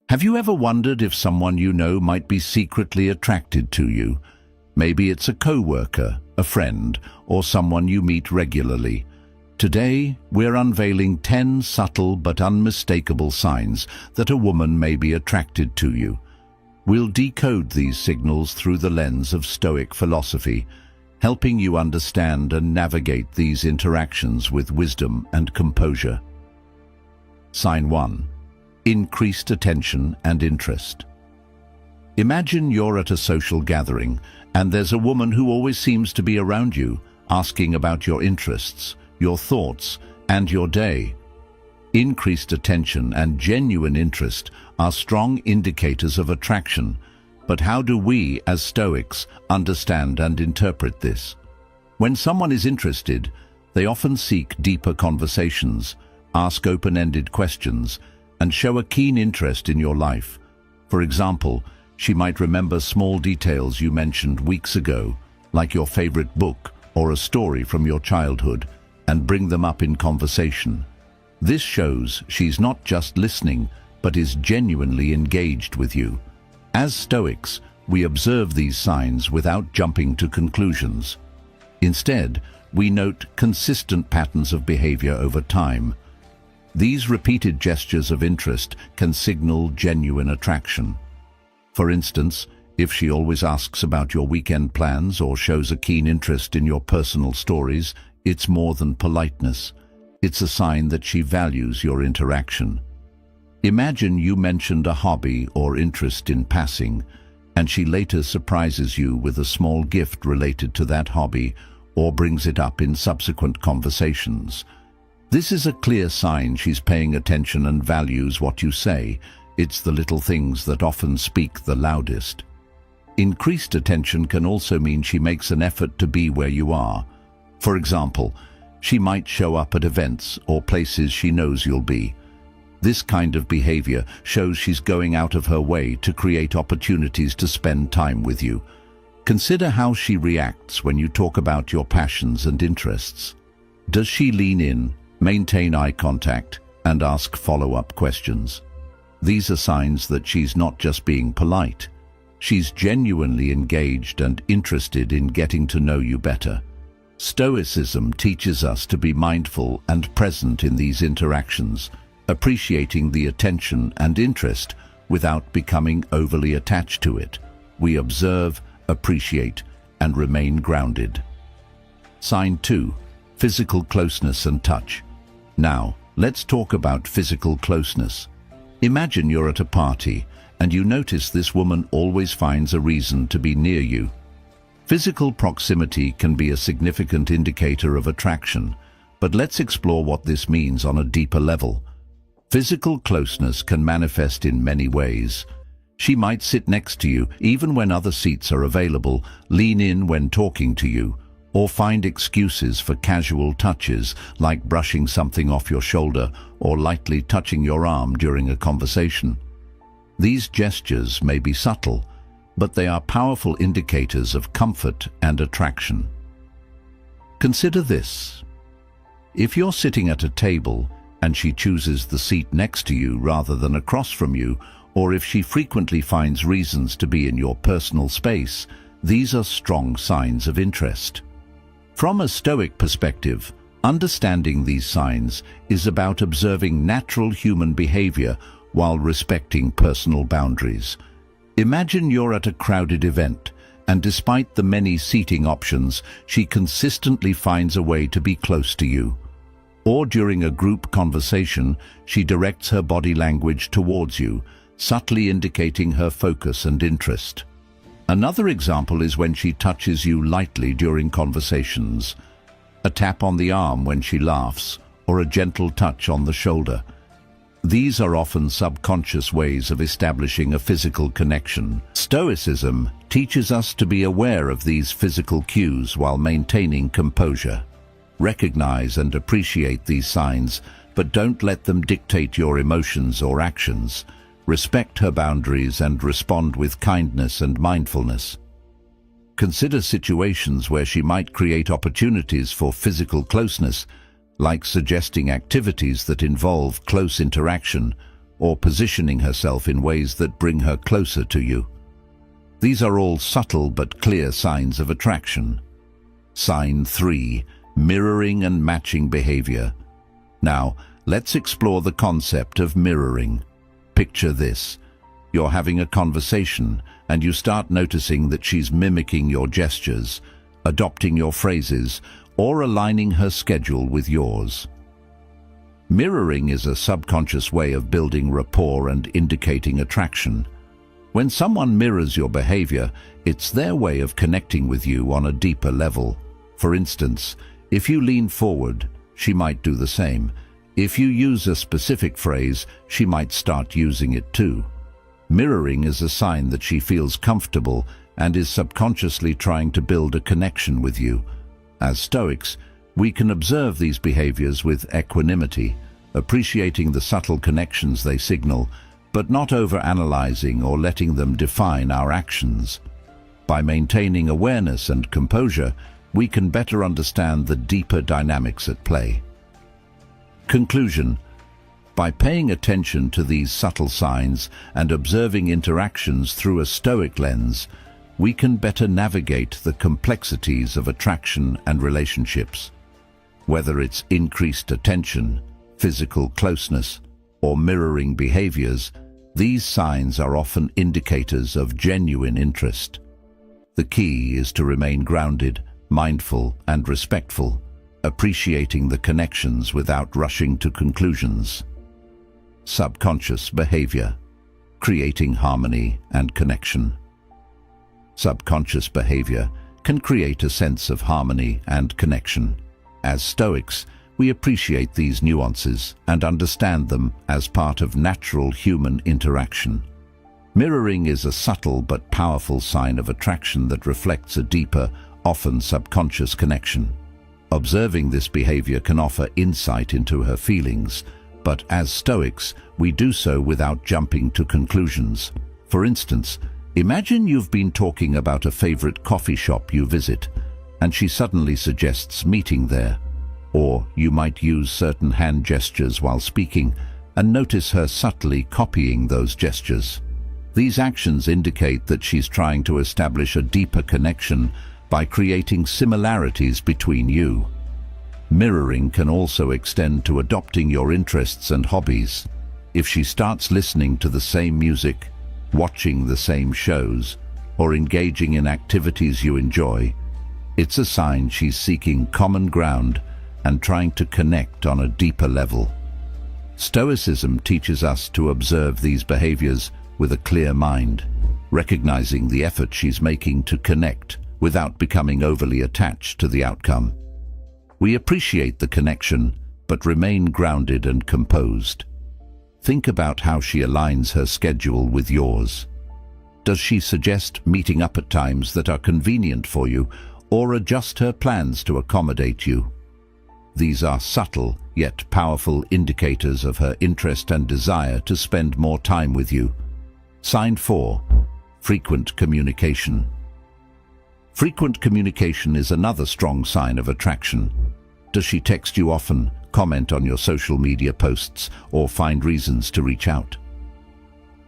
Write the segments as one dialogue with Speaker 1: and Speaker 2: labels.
Speaker 1: Have you ever wondered if someone you know might be secretly attracted to you? Maybe it's a coworker, a friend, or someone you meet regularly. Today, we're unveiling 10 subtle but unmistakable signs that a woman may be attracted to you. We'll decode these signals through the lens of Stoic philosophy, helping you understand and navigate these interactions with wisdom and composure. Sign 1. Increased attention and interest. Imagine you're at a social gathering, and there's a woman who always seems to be around you, asking about your interests, your thoughts, and your day. Increased attention and genuine interest are strong indicators of attraction, but how do we, as Stoics, understand and interpret this? When someone is interested, they often seek deeper conversations, ask open-ended questions, and show a keen interest in your life. For example, she might remember small details you mentioned weeks ago, like your favorite book or a story from your childhood, and bring them up in conversation. This shows she's not just listening, but is genuinely engaged with you. As Stoics, we observe these signs without jumping to conclusions. Instead, we note consistent patterns of behavior over time. These repeated gestures of interest can signal genuine attraction. For instance, if she always asks about your weekend plans or shows a keen interest in your personal stories, it's more than politeness. It's a sign that she values your interaction. Imagine you mentioned a hobby or interest in passing, and she later surprises you with a small gift related to that hobby or brings it up in subsequent conversations. This is a clear sign she's paying attention and values what you say. It's the little things that often speak the loudest. Increased attention can also mean she makes an effort to be where you are. For example, she might show up at events or places she knows you'll be. This kind of behavior shows she's going out of her way to create opportunities to spend time with you. Consider how she reacts when you talk about your passions and interests. Does she lean in, maintain eye contact, and ask follow-up questions? These are signs that she's not just being polite. She's genuinely engaged and interested in getting to know you better. Stoicism teaches us to be mindful and present in these interactions, appreciating the attention and interest without becoming overly attached to it. We observe, appreciate, and remain grounded. Sign 2. Physical closeness and touch. Now, let's talk about physical closeness. Imagine you're at a party, and you notice this woman always finds a reason to be near you. Physical proximity can be a significant indicator of attraction, but let's explore what this means on a deeper level. Physical closeness can manifest in many ways. She might sit next to you, even when other seats are available, lean in when talking to you, or find excuses for casual touches, like brushing something off your shoulder or lightly touching your arm during a conversation. These gestures may be subtle, but they are powerful indicators of comfort and attraction. Consider this. If you're sitting at a table and she chooses the seat next to you rather than across from you, or if she frequently finds reasons to be in your personal space, these are strong signs of interest. From a Stoic perspective, understanding these signs is about observing natural human behavior while respecting personal boundaries. Imagine you're at a crowded event, and despite the many seating options, she consistently finds a way to be close to you. Or during a group conversation, she directs her body language towards you, subtly indicating her focus and interest. Another example is when she touches you lightly during conversations, a tap on the arm when she laughs, or a gentle touch on the shoulder. These are often subconscious ways of establishing a physical connection. Stoicism teaches us to be aware of these physical cues while maintaining composure. Recognize and appreciate these signs, but don't let them dictate your emotions or actions. Respect her boundaries and respond with kindness and mindfulness. Consider situations where she might create opportunities for physical closeness, like suggesting activities that involve close interaction or positioning herself in ways that bring her closer to you. These are all subtle but clear signs of attraction. Sign 3. Mirroring and matching behavior. Now, let's explore the concept of mirroring. Picture this. You're having a conversation, and you start noticing that she's mimicking your gestures, adopting your phrases, or aligning her schedule with yours. Mirroring is a subconscious way of building rapport and indicating attraction. When someone mirrors your behavior, it's their way of connecting with you on a deeper level. For instance, if you lean forward, she might do the same. If you use a specific phrase, she might start using it too. Mirroring is a sign that she feels comfortable and is subconsciously trying to build a connection with you. As Stoics, we can observe these behaviors with equanimity, appreciating the subtle connections they signal, but not over-analyzing or letting them define our actions. By maintaining awareness and composure, we can better understand the deeper dynamics at play. Conclusion. By paying attention to these subtle signs and observing interactions through a Stoic lens, we can better navigate the complexities of attraction and relationships. Whether it's increased attention, physical closeness, or mirroring behaviors, these signs are often indicators of genuine interest. The key is to remain grounded, mindful, and respectful, appreciating the connections without rushing to conclusions. Subconscious behavior, creating harmony and connection. Subconscious behavior can create a sense of harmony and connection. As Stoics, we appreciate these nuances and understand them as part of natural human interaction. Mirroring is a subtle but powerful sign of attraction that reflects a deeper, often subconscious connection. Observing this behavior can offer insight into her feelings, but as Stoics, we do so without jumping to conclusions. For instance, imagine you've been talking about a favorite coffee shop you visit, and she suddenly suggests meeting there. Or you might use certain hand gestures while speaking and notice her subtly copying those gestures. These actions indicate that she's trying to establish a deeper connection by creating similarities between you. Mirroring can also extend to adopting your interests and hobbies. If she starts listening to the same music, watching the same shows, or engaging in activities you enjoy, it's a sign she's seeking common ground and trying to connect on a deeper level. Stoicism teaches us to observe these behaviors with a clear mind, recognizing the effort she's making to connect without becoming overly attached to the outcome. We appreciate the connection, but remain grounded and composed. Think about how she aligns her schedule with yours. Does she suggest meeting up at times that are convenient for you, or adjust her plans to accommodate you? These are subtle yet powerful indicators of her interest and desire to spend more time with you. Sign 4. Frequent communication. Frequent communication is another strong sign of attraction. Does she text you often, comment on your social media posts, or find reasons to reach out?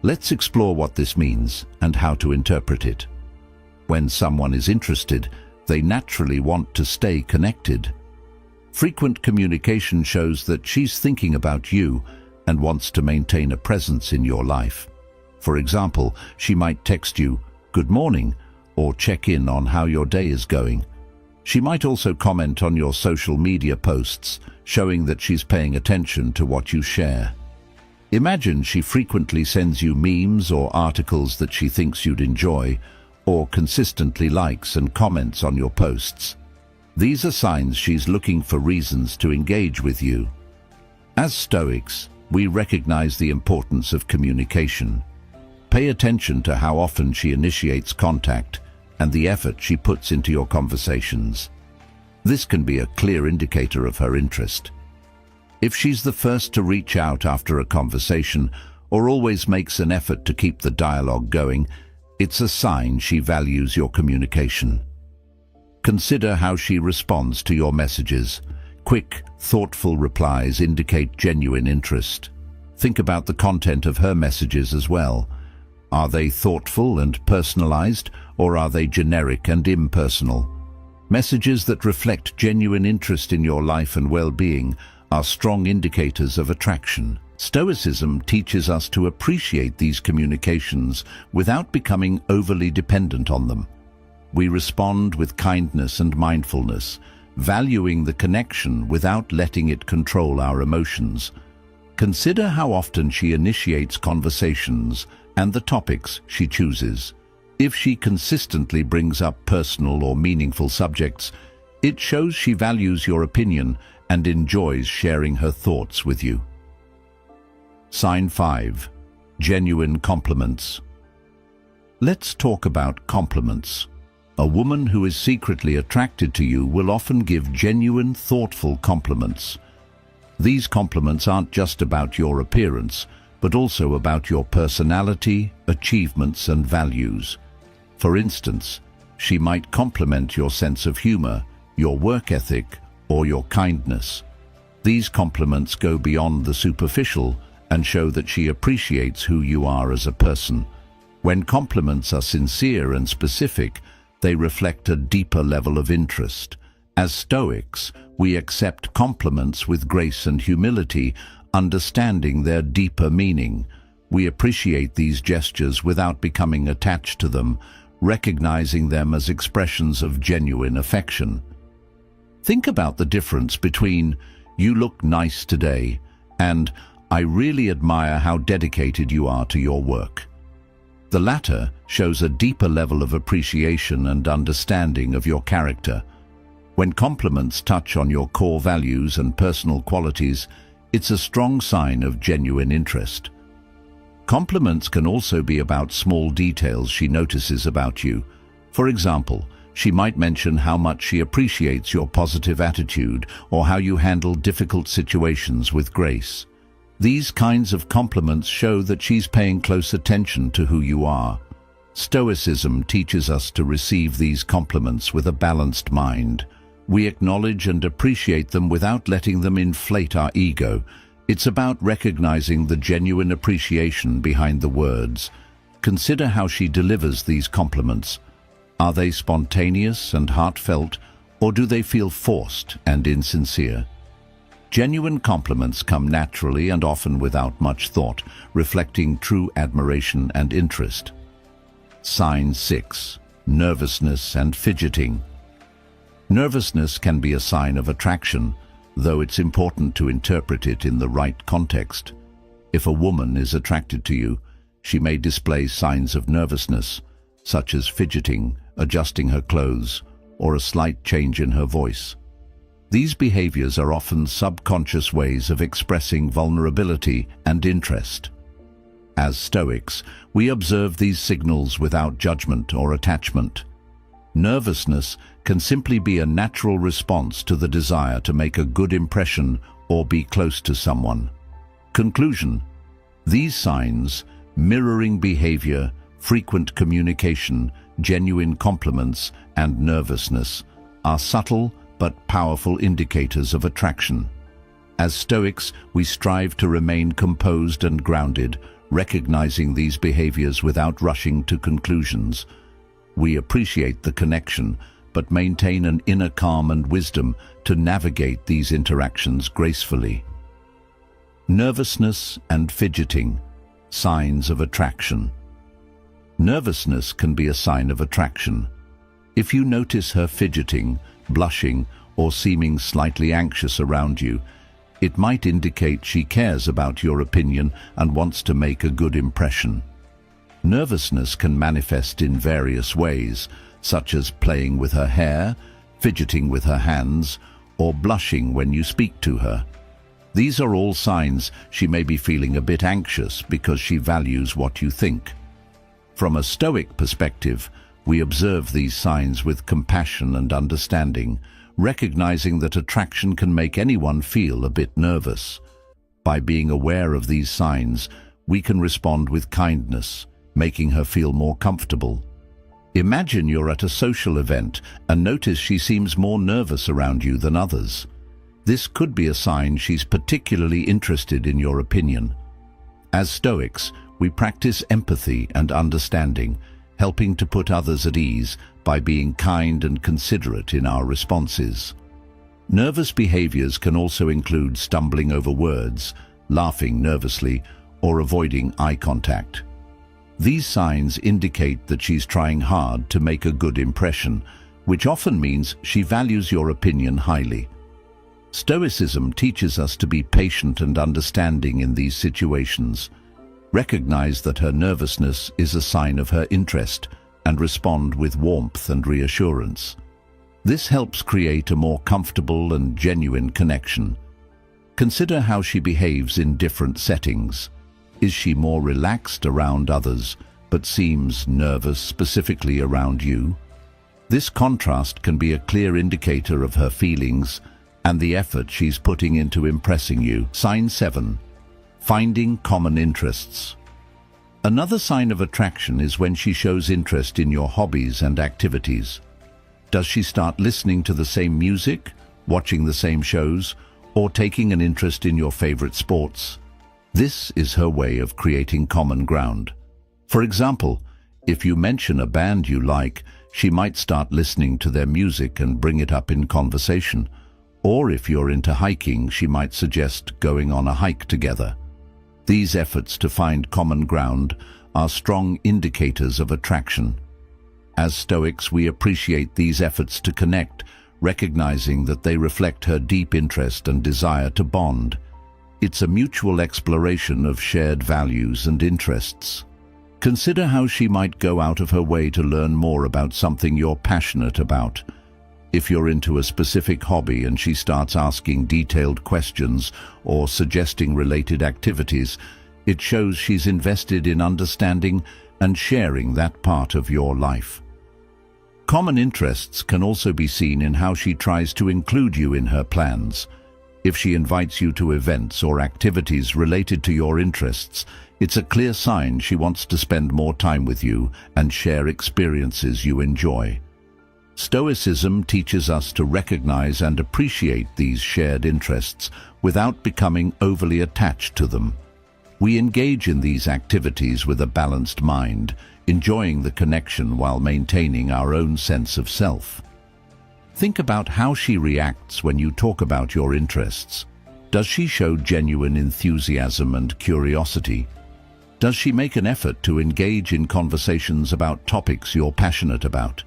Speaker 1: Let's explore what this means and how to interpret it. When someone is interested, they naturally want to stay connected. Frequent communication shows that she's thinking about you and wants to maintain a presence in your life. For example, she might text you, "Good morning," or check in on how your day is going. She might also comment on your social media posts, showing that she's paying attention to what you share. Imagine she frequently sends you memes or articles that she thinks you'd enjoy, or consistently likes and comments on your posts. These are signs she's looking for reasons to engage with you. As Stoics, we recognize the importance of communication. Pay attention to how often she initiates contact and the effort she puts into your conversations. This can be a clear indicator of her interest. If she's the first to reach out after a conversation or always makes an effort to keep the dialogue going, it's a sign she values your communication. Consider how she responds to your messages. Quick, thoughtful replies indicate genuine interest. Think about the content of her messages as well. Are they thoughtful and personalized, or are they generic and impersonal? Messages that reflect genuine interest in your life and well-being are strong indicators of attraction. Stoicism teaches us to appreciate these communications without becoming overly dependent on them. We respond with kindness and mindfulness, valuing the connection without letting it control our emotions. Consider how often she initiates conversations and the topics she chooses. If she consistently brings up personal or meaningful subjects, it shows she values your opinion and enjoys sharing her thoughts with you. Sign 5. Genuine compliments. Let's talk about compliments. A woman who is secretly attracted to you will often give genuine, thoughtful compliments. These compliments aren't just about your appearance, but also about your personality, achievements, and values. For instance, she might compliment your sense of humor, your work ethic, or your kindness. These compliments go beyond the superficial and show that she appreciates who you are as a person. When compliments are sincere and specific, they reflect a deeper level of interest. As Stoics, we accept compliments with grace and humility, understanding their deeper meaning. We appreciate these gestures without becoming attached to them, recognizing them as expressions of genuine affection. Think about the difference between "you look nice today" and "I really admire how dedicated you are to your work." The latter shows a deeper level of appreciation and understanding of your character. When compliments touch on your core values and personal qualities, it's a strong sign of genuine interest. Compliments can also be about small details she notices about you. For example, she might mention how much she appreciates your positive attitude or how you handle difficult situations with grace. These kinds of compliments show that she's paying close attention to who you are. Stoicism teaches us to receive these compliments with a balanced mind. We acknowledge and appreciate them without letting them inflate our ego. It's about recognizing the genuine appreciation behind the words. Consider how she delivers these compliments. Are they spontaneous and heartfelt, or do they feel forced and insincere? Genuine compliments come naturally and often without much thought, reflecting true admiration and interest. Sign 6. Nervousness and fidgeting. Nervousness can be a sign of attraction, though it's important to interpret it in the right context. If a woman is attracted to you, she may display signs of nervousness, such as fidgeting, adjusting her clothes, or a slight change in her voice. These behaviors are often subconscious ways of expressing vulnerability and interest. As Stoics, we observe these signals without judgment or attachment. Nervousness can simply be a natural response to the desire to make a good impression or be close to someone. Conclusion: these signs, mirroring behavior, frequent communication, genuine compliments, and nervousness, are subtle but powerful indicators of attraction. As Stoics, we strive to remain composed and grounded, recognizing these behaviors without rushing to conclusions. We appreciate the connection, but maintain an inner calm and wisdom to navigate these interactions gracefully. Nervousness and fidgeting, signs of attraction. Nervousness can be a sign of attraction. If you notice her fidgeting, blushing, or seeming slightly anxious around you, it might indicate she cares about your opinion and wants to make a good impression. Nervousness can manifest in various ways, such as playing with her hair, fidgeting with her hands, or blushing when you speak to her. These are all signs she may be feeling a bit anxious because she values what you think. From a Stoic perspective, we observe these signs with compassion and understanding, recognizing that attraction can make anyone feel a bit nervous. By being aware of these signs, we can respond with kindness, making her feel more comfortable. Imagine you're at a social event and notice she seems more nervous around you than others. This could be a sign she's particularly interested in your opinion. As Stoics, we practice empathy and understanding, helping to put others at ease by being kind and considerate in our responses. Nervous behaviors can also include stumbling over words, laughing nervously, or avoiding eye contact. These signs indicate that she's trying hard to make a good impression, which often means she values your opinion highly. Stoicism teaches us to be patient and understanding in these situations. Recognize that her nervousness is a sign of her interest and respond with warmth and reassurance. This helps create a more comfortable and genuine connection. Consider how she behaves in different settings. Is she more relaxed around others, but seems nervous specifically around you? This contrast can be a clear indicator of her feelings and the effort she's putting into impressing you. Sign 7. Finding common interests. Another sign of attraction is when she shows interest in your hobbies and activities. Does she start listening to the same music, watching the same shows, or taking an interest in your favorite sports? This is her way of creating common ground. For example, if you mention a band you like, she might start listening to their music and bring it up in conversation. Or if you're into hiking, she might suggest going on a hike together. These efforts to find common ground are strong indicators of attraction. As Stoics, we appreciate these efforts to connect, recognizing that they reflect her deep interest and desire to bond. It's a mutual exploration of shared values and interests. Consider how she might go out of her way to learn more about something you're passionate about. If you're into a specific hobby and she starts asking detailed questions or suggesting related activities, it shows she's invested in understanding and sharing that part of your life. Common interests can also be seen in how she tries to include you in her plans. If she invites you to events or activities related to your interests, it's a clear sign she wants to spend more time with you and share experiences you enjoy. Stoicism teaches us to recognize and appreciate these shared interests without becoming overly attached to them. We engage in these activities with a balanced mind, enjoying the connection while maintaining our own sense of self. Think about how she reacts when you talk about your interests. Does she show genuine enthusiasm and curiosity? Does she make an effort to engage in conversations about topics you're passionate about?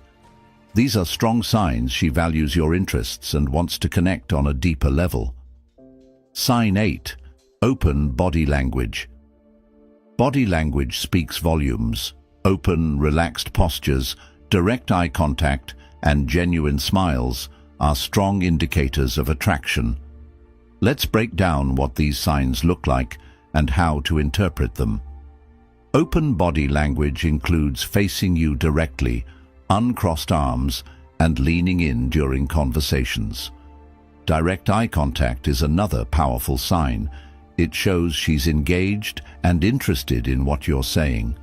Speaker 1: These are strong signs she values your interests and wants to connect on a deeper level. Sign 8. Open body language. Body language speaks volumes. Open, relaxed postures, direct eye contact, and genuine smiles are strong indicators of attraction. Let's break down what these signs look like and how to interpret them. Open body language includes facing you directly, uncrossed arms, and leaning in during conversations. Direct eye contact is another powerful sign. It shows she's engaged and interested in what you're saying.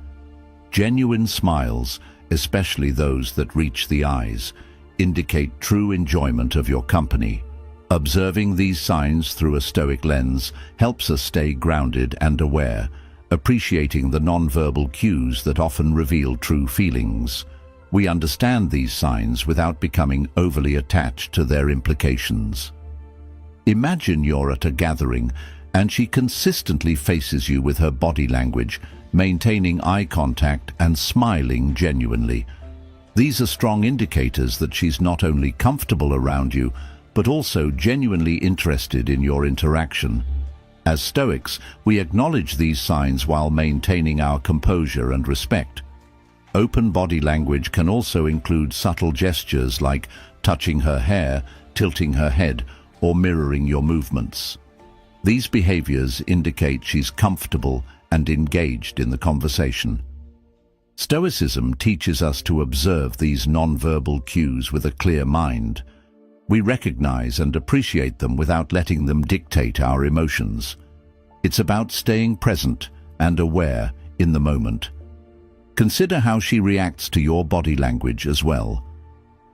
Speaker 1: Genuine smiles, especially those that reach the eyes, indicate true enjoyment of your company. Observing these signs through a Stoic lens helps us stay grounded and aware, appreciating the nonverbal cues that often reveal true feelings. We understand these signs without becoming overly attached to their implications. Imagine you're at a gathering and she consistently faces you with her body language, maintaining eye contact and smiling genuinely. These are strong indicators that she's not only comfortable around you, but also genuinely interested in your interaction. As Stoics, we acknowledge these signs while maintaining our composure and respect. Open body language can also include subtle gestures like touching her hair, tilting her head, or mirroring your movements. These behaviors indicate she's comfortable and engaged in the conversation. Stoicism teaches us to observe these nonverbal cues with a clear mind. We recognize and appreciate them without letting them dictate our emotions. It's about staying present and aware in the moment. Consider how she reacts to your body language as well.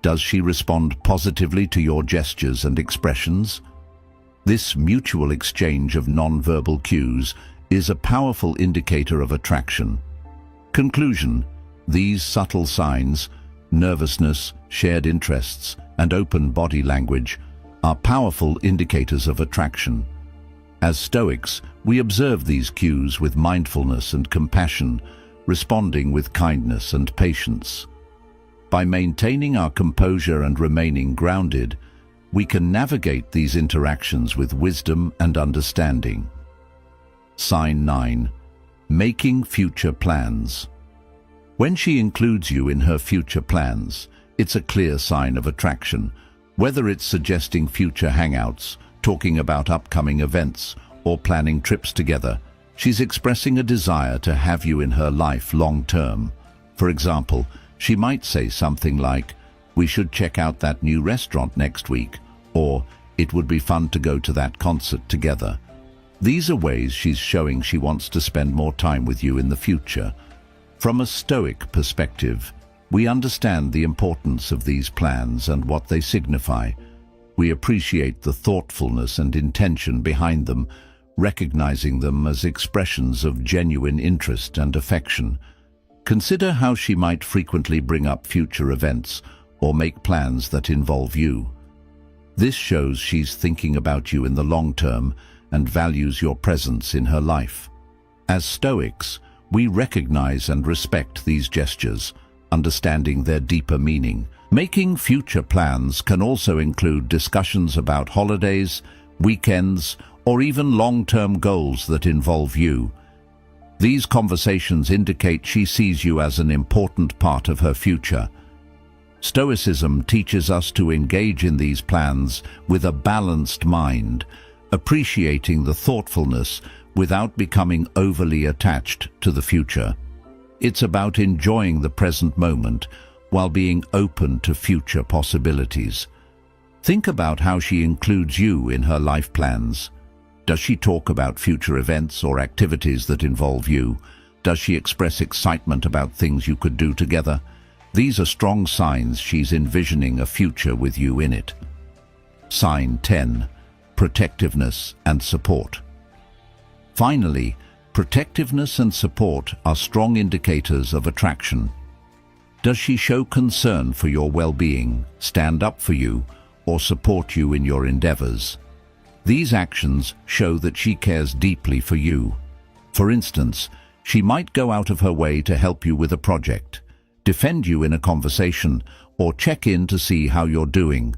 Speaker 1: Does she respond positively to your gestures and expressions? This mutual exchange of nonverbal cues is a powerful indicator of attraction. Conclusion: these subtle signs, nervousness, shared interests, and open body language, are powerful indicators of attraction. As Stoics, we observe these cues with mindfulness and compassion, responding with kindness and patience. By maintaining our composure and remaining grounded, we can navigate these interactions with wisdom and understanding. Sign 9. Making future plans. When she includes you in her future plans, it's a clear sign of attraction. Whether it's suggesting future hangouts, talking about upcoming events, or planning trips together, she's expressing a desire to have you in her life long-term. For example, she might say something like, "We should check out that new restaurant next week," or "It would be fun to go to that concert together." These are ways she's showing she wants to spend more time with you in the future. From a Stoic perspective, we understand the importance of these plans and what they signify. We appreciate the thoughtfulness and intention behind them, recognizing them as expressions of genuine interest and affection. Consider how she might frequently bring up future events or make plans that involve you. This shows she's thinking about you in the long term and values your presence in her life. As Stoics, we recognize and respect these gestures, understanding their deeper meaning. Making future plans can also include discussions about holidays, weekends, or even long-term goals that involve you. These conversations indicate she sees you as an important part of her future. Stoicism teaches us to engage in these plans with a balanced mind, appreciating the thoughtfulness without becoming overly attached to the future. It's about enjoying the present moment while being open to future possibilities. Think about how she includes you in her life plans. Does she talk about future events or activities that involve you? Does she express excitement about things you could do together? These are strong signs she's envisioning a future with you in it. Sign 10. Protectiveness and support. Finally, protectiveness and support are strong indicators of attraction. Does she show concern for your well-being, stand up for you, or support you in your endeavors? These actions show that she cares deeply for you. For instance, she might go out of her way to help you with a project, defend you in a conversation, or check in to see how you're doing.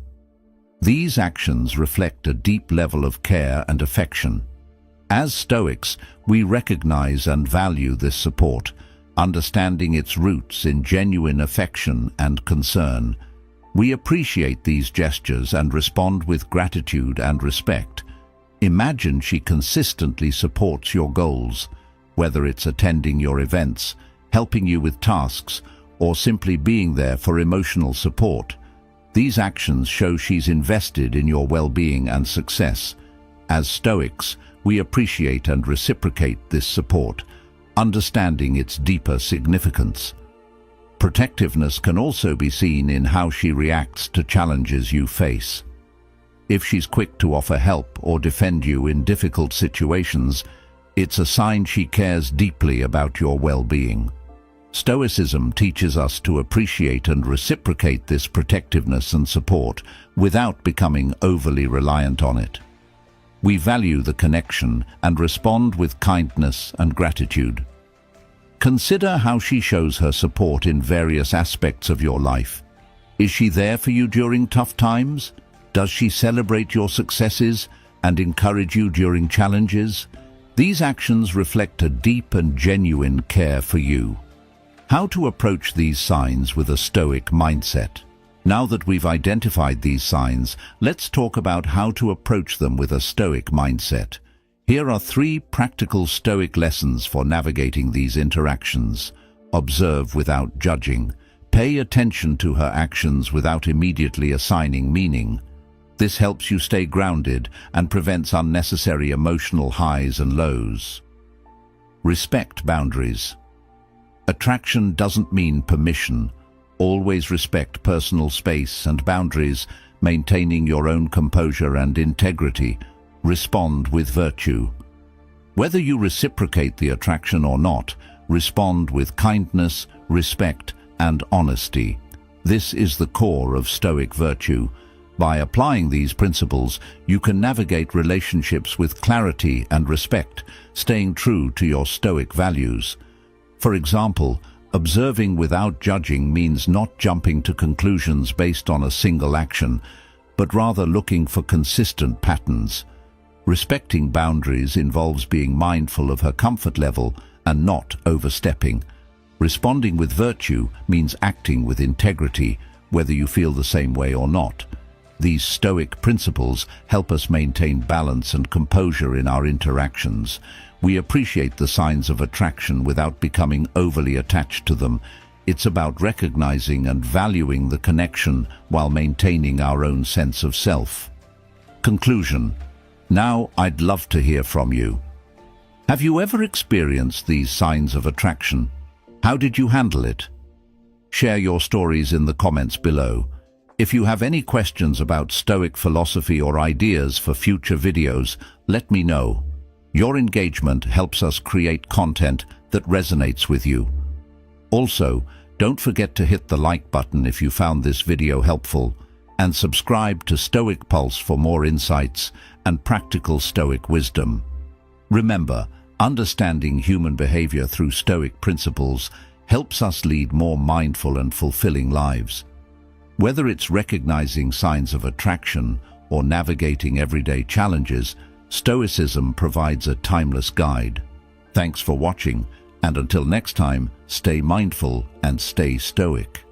Speaker 1: These actions reflect a deep level of care and affection. As Stoics, we recognize and value this support, understanding its roots in genuine affection and concern. We appreciate these gestures and respond with gratitude and respect. Imagine she consistently supports your goals, whether it's attending your events, helping you with tasks, or simply being there for emotional support. These actions show she's invested in your well-being and success. As Stoics, we appreciate and reciprocate this support, understanding its deeper significance. Protectiveness can also be seen in how she reacts to challenges you face. If she's quick to offer help or defend you in difficult situations, it's a sign she cares deeply about your well-being. Stoicism teaches us to appreciate and reciprocate this protectiveness and support without becoming overly reliant on it. We value the connection and respond with kindness and gratitude. Consider how she shows her support in various aspects of your life. Is she there for you during tough times? Does she celebrate your successes and encourage you during challenges? These actions reflect a deep and genuine care for you. How to approach these signs with a Stoic mindset? Now that we've identified these signs, let's talk about how to approach them with a Stoic mindset. Here are 3 practical Stoic lessons for navigating these interactions. Observe without judging. Pay attention to her actions without immediately assigning meaning. This helps you stay grounded and prevents unnecessary emotional highs and lows. Respect boundaries. Attraction doesn't mean permission. Always respect personal space and boundaries, maintaining your own composure and integrity. Respond with virtue. Whether you reciprocate the attraction or not, respond with kindness, respect, and honesty. This is the core of Stoic virtue. By applying these principles, you can navigate relationships with clarity and respect, staying true to your Stoic values. For example, observing without judging means not jumping to conclusions based on a single action, but rather looking for consistent patterns. Respecting boundaries involves being mindful of her comfort level and not overstepping. Responding with virtue means acting with integrity, whether you feel the same way or not. These Stoic principles help us maintain balance and composure in our interactions. We appreciate the signs of attraction without becoming overly attached to them. It's about recognizing and valuing the connection while maintaining our own sense of self. Conclusion. Now I'd love to hear from you. Have you ever experienced these signs of attraction? How did you handle it? Share your stories in the comments below. If you have any questions about Stoic philosophy or ideas for future videos, let me know. Your engagement helps us create content that resonates with you. Also, don't forget to hit the like button if you found this video helpful, and subscribe to Stoic Pulse for more insights and practical Stoic wisdom. Remember, understanding human behavior through Stoic principles helps us lead more mindful and fulfilling lives. Whether it's recognizing signs of attraction or navigating everyday challenges, Stoicism provides a timeless guide. Thanks for watching, and until next time, stay mindful and stay Stoic.